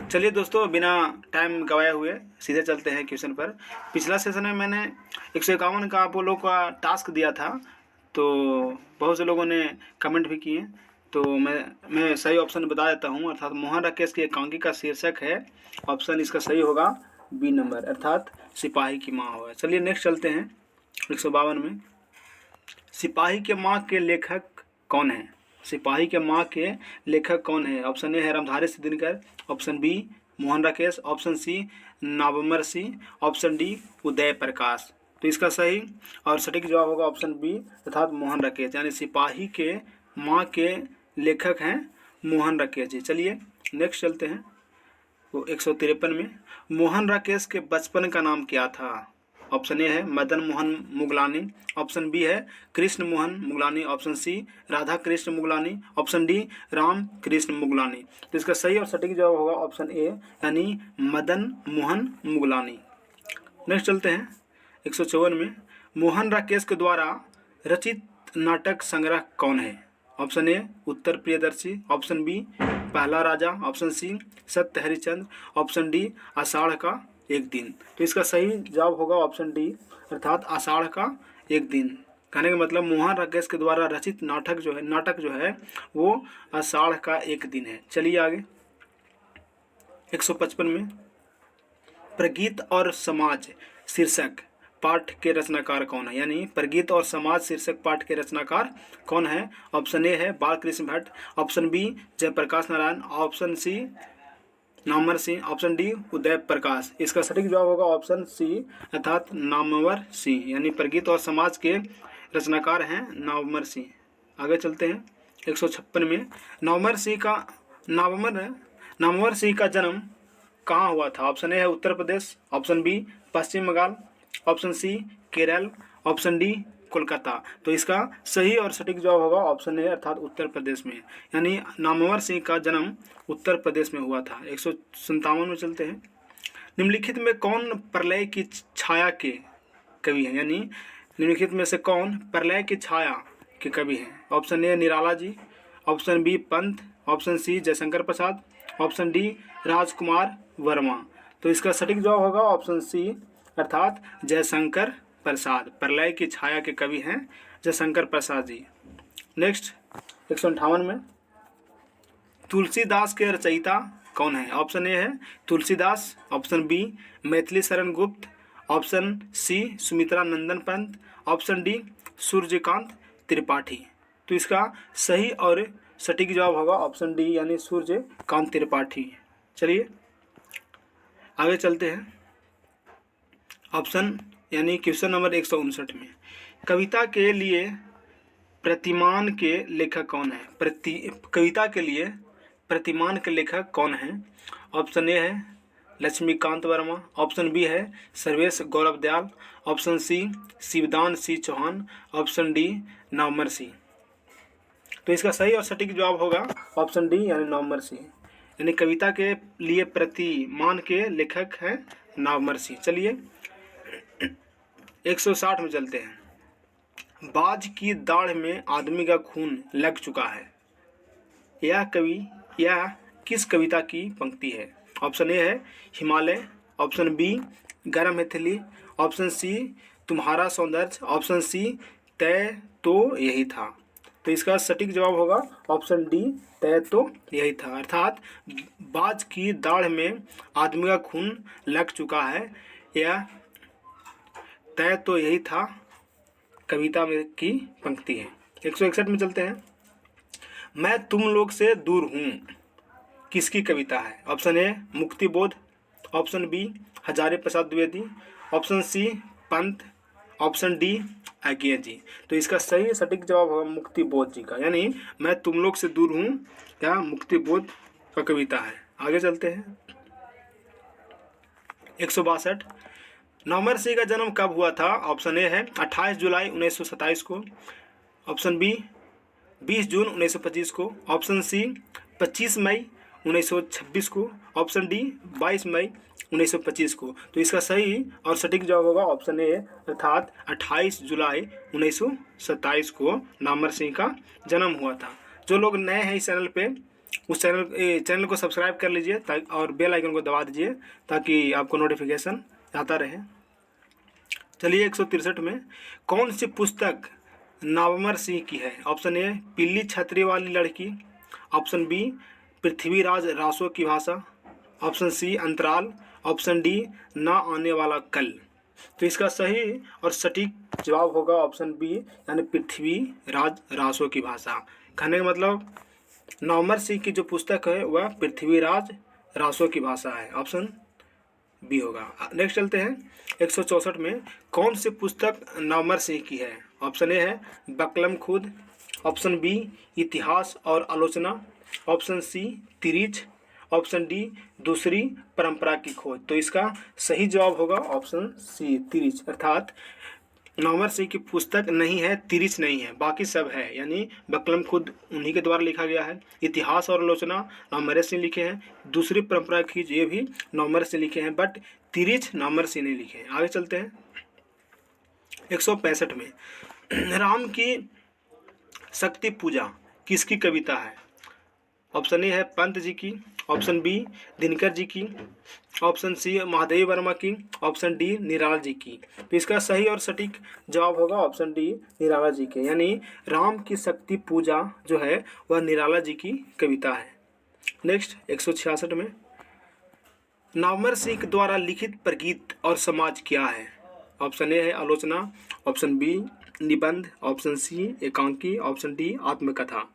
चलिए दोस्तों, बिना टाइम गवाए हुए सीधे चलते हैं क्वेश्चन पर। पिछला सेशन में मैंने 151 का आप लोग का टास्क दिया था, तो बहुत से लोगों ने कमेंट भी किए। तो मैं सही ऑप्शन बता देता हूँ, अर्थात मोहन राकेश की एकांकी का शीर्षक है। ऑप्शन इसका सही होगा बी नंबर, अर्थात सिपाही की माँ होगा। चलिए नेक्स्ट चलते हैं 152 में। सिपाही के माँ के लेखक कौन है? सिपाही के माँ के लेखक कौन है? ऑप्शन ए है Ramdhari Singh Dinkar, option B Mohan Rakesh, option C Namvar Singh, option D Uday Prakash. तो इसका सही और सटीक जवाब होगा ऑप्शन बी, अर्थात मोहन राकेश। यानी सिपाही के माँ के लेखक हैं मोहन राकेश जी। चलिए नेक्स्ट चलते हैं वो 153 में। मोहन राकेश के बचपन का नाम क्या था? ऑप्शन ए है मदन मोहन मुगलानी, ऑप्शन बी है Krishna Mohan Muglani, option C Radha Krishna Muglani, option D Ram Krishna Muglani. तो इसका सही और सटीक जवाब होगा ऑप्शन ए, यानी मदन मोहन मुगलानी। नेक्स्ट चलते हैं 154 में। मोहन राकेश के द्वारा रचित नाटक संग्रह कौन है? Option A Uttar Priyadarshi, option B Pahla Raja, option C सत्य हरिश्चंद्र, ऑप्शन डी आषाढ़ का एक दिन। तो इसका सही जवाब होगा ऑप्शन डी, अर्थात आषाढ़ का एक दिन। कहने का मतलब मोहन राकेश के द्वारा रचित नाटक जो है वो आषाढ़ का एक दिन है। चलिए आगे 155 में। प्रगीत और समाज शीर्षक पाठ के रचनाकार कौन है? यानी प्रगीत और समाज शीर्षक पाठ के रचनाकार कौन है? ऑप्शन ए है Balkrishna Bhatt, option B Jayprakash Narayan, option C Namvar Singh, option D Uday Prakash. इसका सटीक जवाब होगा ऑप्शन सी, अर्थात नामवर सिंह। यानी प्रगीत और समाज के रचनाकार हैं नामवर सिंह। आगे चलते हैं 156 में। नामवर सिंह का जन्म कहाँ हुआ था? ऑप्शन ए है Uttar Pradesh, option B Paschim Bangal, option C Kerala, option D Kolkata. तो इसका सही और सटीक जवाब होगा ऑप्शन ए, अर्थात उत्तर प्रदेश में। यानी नामवर सिंह का जन्म उत्तर प्रदेश में हुआ था। 157 में चलते हैं। निम्नलिखित में कौन प्रलय की छाया के कवि हैं? यानी निम्नलिखित में से कौन प्रलय की छाया के कवि हैं? Option A Nirala ji, option B Pant, option C Jaishankar Prasad, option D Rajkumar Verma. तो इसका सटीक जवाब होगा ऑप्शन सी, अर्थात जयशंकर प्रसाद। प्रलय की छाया के कवि हैं जयशंकर प्रसाद जी। नेक्स्ट 158 में। तुलसीदास के रचयिता कौन है? ऑप्शन ए है Tulsidas, option B Maithili Sharan Gupt, option C Sumitra नंदन पंत, ऑप्शन डी सूर्यकांत त्रिपाठी। तो इसका सही और सटीक जवाब होगा ऑप्शन डी, यानी सूर्यकांत त्रिपाठी। चलिए आगे चलते हैं ऑप्शन यानी क्वेश्चन नंबर 159 में। कविता के लिए प्रतिमान के लेखक कौन है? कविता के लिए प्रतिमान के लेखक कौन है? ऑप्शन ए है लक्ष्मीकांत वर्मा, ऑप्शन बी है Sarvesh Gaurav Dayal, option C Shivdan Singh Chauhan, option D Namvar Singh. तो इसका सही और सटीक जवाब होगा ऑप्शन डी, यानी नामवर सिंह। यानी कविता के लिए प्रतिमान के लेखक हैं नामवर सिंह। चलिए 160 में चलते हैं। बाज की दाढ़ में आदमी का खून लग चुका है, यह किस कविता की पंक्ति है? ऑप्शन ए है हिमालय, ऑप्शन बी गरम मैथिली, ऑप्शन सी तुम्हारा सौंदर्य, ऑप्शन सी तय तो यही था। तो इसका सटीक जवाब होगा ऑप्शन डी, तय तो यही था। अर्थात बाज की दाढ़ में आदमी का खून लग चुका है, यह तय तो यही था कविता में की पंक्ति है। 161 में चलते हैं। मैं तुम लोग से दूर हूँ किसकी कविता है? Option A Muktibodh, option B Hazari Prasad Dwivedi, option C Pant, option D Agyeya ji. तो इसका सही सटीक जवाब होगा मुक्तिबोध जी का। यानी मैं तुम लोग से दूर हूँ क्या मुक्तिबोध का कविता है। आगे चलते हैं 162। नामवर सिंह का जन्म कब हुआ था? ऑप्शन ए है 28 जुलाई 1927 को, ऑप्शन बी 20 जून 1925 को, ऑप्शन सी 25 मई 1926 को, ऑप्शन डी 22 मई 1925 को। तो इसका सही और सटीक जवाब होगा ऑप्शन ए, अर्थात 28 जुलाई 1927 को नामवर सिंह का जन्म हुआ था। जो लोग नए हैं इस चैनल पे उस चैनल को सब्सक्राइब कर लीजिए और बेल आइकन को दबा दीजिए ताकि आपको नोटिफिकेशन आता रहे। चलिए 163 में कौन सी पुस्तक नामवर सिंह की है? ऑप्शन ए पीली छतरी वाली लड़की, ऑप्शन बी पृथ्वीराज रासो की भाषा, ऑप्शन सी अंतराल, ऑप्शन डी ना आने वाला कल। तो इसका सही और सटीक जवाब होगा ऑप्शन बी यानी पृथ्वीराज रासो की भाषा। कहने का मतलब नामवर सिंह की जो पुस्तक है वह पृथ्वीराज रासो की भाषा है, ऑप्शन बी होगा। नेक्स्ट चलते हैं 164 में कौन सी पुस्तक नामवर सिंह की है? ऑप्शन ए है बकलम खुद, ऑप्शन बी इतिहास और आलोचना, option C Tirich, option D दूसरी परंपरा की खोज। तो इसका सही जवाब होगा ऑप्शन सी तिरिच, अर्थात नामवर सिंह की पुस्तक नहीं है, तिरिच नहीं है, बाकी सब है। यानी बकलम खुद उन्हीं के द्वारा लिखा गया है, इतिहास और आलोचना नामवर सिंह लिखे हैं, दूसरी परंपरा की खोज ये भी नामवर सिंह लिखे हैं, बट तिरिच नामवर सिंह नहीं लिखे हैं। आगे चलते हैं 165 में राम की शक्ति पूजा किसकी कविता है? ऑप्शन ए है पंत जी की, ऑप्शन बी दिनकर जी की, ऑप्शन सी महादेवी वर्मा की, ऑप्शन डी निराला जी की। तो इसका सही और सटीक जवाब होगा ऑप्शन डी निराला जी के। यानी राम की शक्ति पूजा जो है वह निराला जी की कविता है। नेक्स्ट 166 में नामवर सिंह द्वारा लिखित प्रगीत और समाज क्या है? ऑप्शन ए है आलोचना, ऑप्शन बी निबंध, ऑप्शन सी एकांकी, ऑप्शन डी आत्मकथा।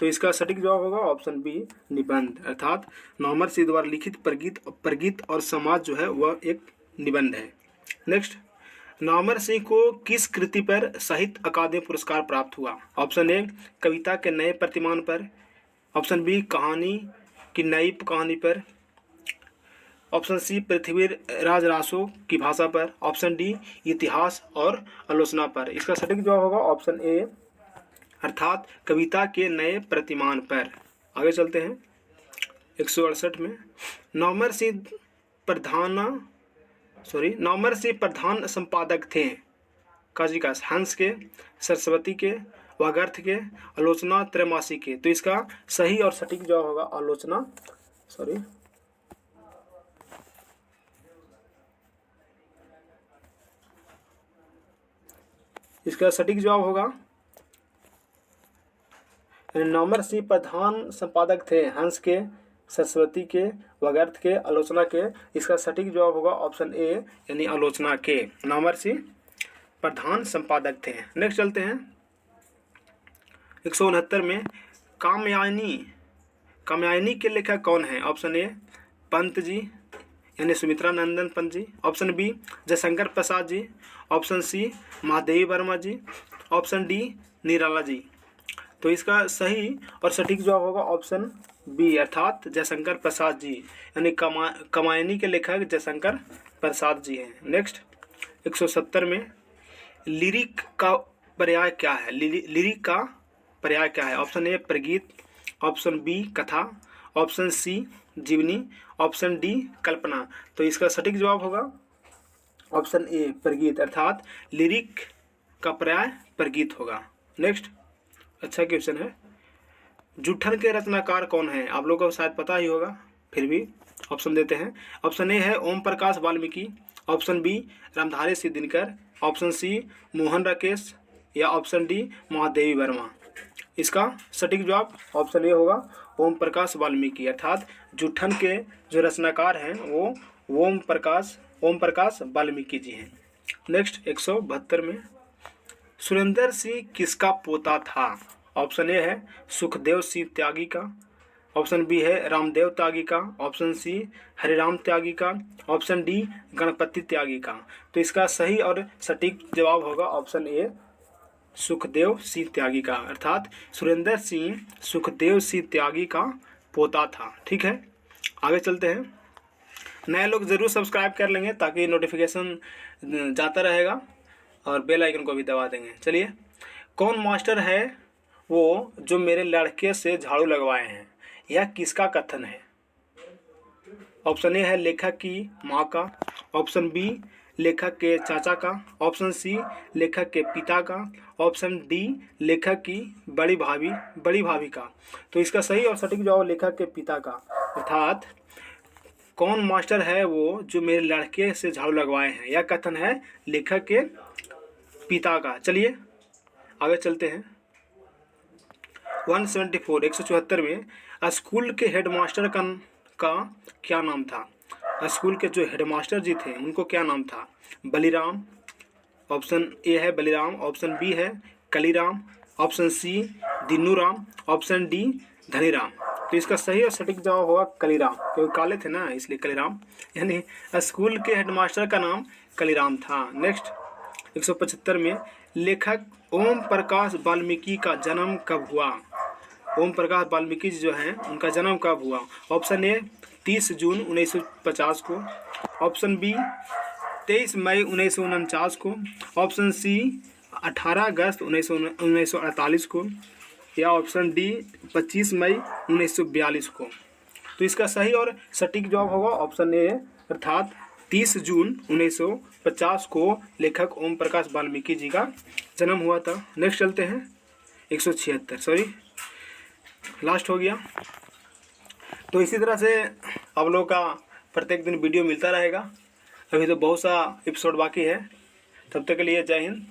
तो इसका सटीक जवाब होगा ऑप्शन बी निबंध, अर्थात नामवर सिंह द्वारा लिखित प्रगीत और समाज जो है वह एक निबंध है। नेक्स्ट नामवर सिंह को किस कृति पर साहित्य अकादमी पुरस्कार प्राप्त हुआ? ऑप्शन ए कविता के नए प्रतिमान पर, ऑप्शन बी कहानी की नई कहानी पर, ऑप्शन सी पृथ्वीराज रासो की भाषा पर, ऑप्शन डी इतिहास और आलोचना पर। इसका सटीक जवाब होगा ऑप्शन ए अर्थात कविता के नए प्रतिमान पर। आगे चलते हैं 168 में नामवर सिंह प्रधान संपादक थे काजिका हंस के, सरस्वती के, वागर्थ के, आलोचना त्रैमासी के। तो इसका सही और सटीक जवाब होगा आलोचना इसका सटीक जवाब होगा नामवर सिंह प्रधान संपादक थे हंस के, सरस्वती के, वागर्थ के, आलोचना के। इसका सटीक जवाब होगा ऑप्शन ए यानी आलोचना के। नामवर सिंह प्रधान संपादक थे। नेक्स्ट चलते हैं 169 में कामयानी के लेखक कौन है? ऑप्शन ए पंत जी यानी सुमित्रा नंदन Pant ji, option B Jaishankar Prasad ji, option C Mahadevi Verma जी, ऑप्शन डी निराला जी। तो इसका सही और सटीक जवाब होगा ऑप्शन बी अर्थात जयशंकर प्रसाद जी, यानी कामयानी के लेखक जयशंकर प्रसाद जी हैं। नेक्स्ट 170 में लिरिक का पर्याय क्या है? लिरिक का पर्याय क्या है? ऑप्शन ए प्रगीत, ऑप्शन बी कथा, ऑप्शन सी जीवनी, ऑप्शन डी कल्पना। तो इसका सटीक जवाब होगा ऑप्शन ए प्रगीत, अर्थात लिरिक का पर्याय प्रगीत होगा। नेक्स्ट अच्छा क्वेश्चन है, जूठन के रचनाकार कौन है? आप लोगों को शायद पता ही होगा, फिर भी ऑप्शन देते हैं। ऑप्शन ए है Om Prakash Valmiki, option B Ramdhari Singh Dinkar, option C Mohan Rakesh या ऑप्शन डी महादेवी वर्मा। इसका सटीक जवाब ऑप्शन ए होगा ओम प्रकाश वाल्मीकि, अर्थात जूठन के जो रचनाकार हैं वो ओम प्रकाश वाल्मीकि जी हैं। नेक्स्ट 172 में सुरेंद्र सिंह किसका पोता था? ऑप्शन ए है सुखदेव सिंह त्यागी का, ऑप्शन बी है रामदेव त्यागी का, ऑप्शन सी हरिराम त्यागी का, ऑप्शन डी गणपति त्यागी का। तो इसका सही और सटीक जवाब होगा ऑप्शन ए सुखदेव सिंह त्यागी का, अर्थात सुरेंद्र सिंह सुखदेव सिंह त्यागी का पोता था। ठीक है, आगे चलते हैं। नए लोग ज़रूर सब्सक्राइब कर लेंगे ताकि नोटिफिकेशन जाता रहेगा और बेल आइकन को भी दबा देंगे। चलिए, कौन मास्टर है वो जो मेरे लड़के से झाड़ू लगवाए हैं? यह किसका कथन है? ऑप्शन ए है लेखक की माँ का, ऑप्शन बी लेखक के चाचा का, ऑप्शन सी लेखक के पिता का, ऑप्शन डी लेखक की बड़ी भाभी का। तो इसका सही और सटीक जवाब लेखक के पिता का, अर्थात कौन मास्टर है वो जो मेरे लड़के से झाड़ू लगवाए हैं, यह कथन है लेखक के पिता का। चलिए आगे चलते हैं। 174 में स्कूल के हेडमास्टर का क्या नाम था? स्कूल के जो हेडमास्टर जी थे उनको क्या नाम था? बलीराम, ऑप्शन ए है बलीराम, ऑप्शन बी है Kaliram, option C Dinuram, option D Dhaniram. तो इसका सही और सटीक जवाब होगा कलीराम, क्योंकि काले थे ना इसलिए कलीराम, यानी स्कूल के हेडमास्टर का नाम कलीराम था। नेक्स्ट 175 में लेखक ओम प्रकाश वाल्मीकि का जन्म कब हुआ? ओम प्रकाश वाल्मीकि जो हैं उनका जन्म कब हुआ? ऑप्शन ए 30 जून 1950 को, ऑप्शन बी 23 मई 1949 को, ऑप्शन सी 18 अगस्त 1948 को, या ऑप्शन डी 25 मई 1942 को। तो इसका सही और सटीक जवाब होगा ऑप्शन ए, अर्थात 30 जून 1950 को लेखक ओम प्रकाश वाल्मीकि जी का जन्म हुआ था। नेक्स्ट चलते हैं 176, सॉरी लास्ट हो गया। तो इसी तरह से आप लोगों का प्रत्येक दिन वीडियो मिलता रहेगा। अभी तो बहुत सा एपिसोड बाकी है। तब तक के लिए जय हिंद।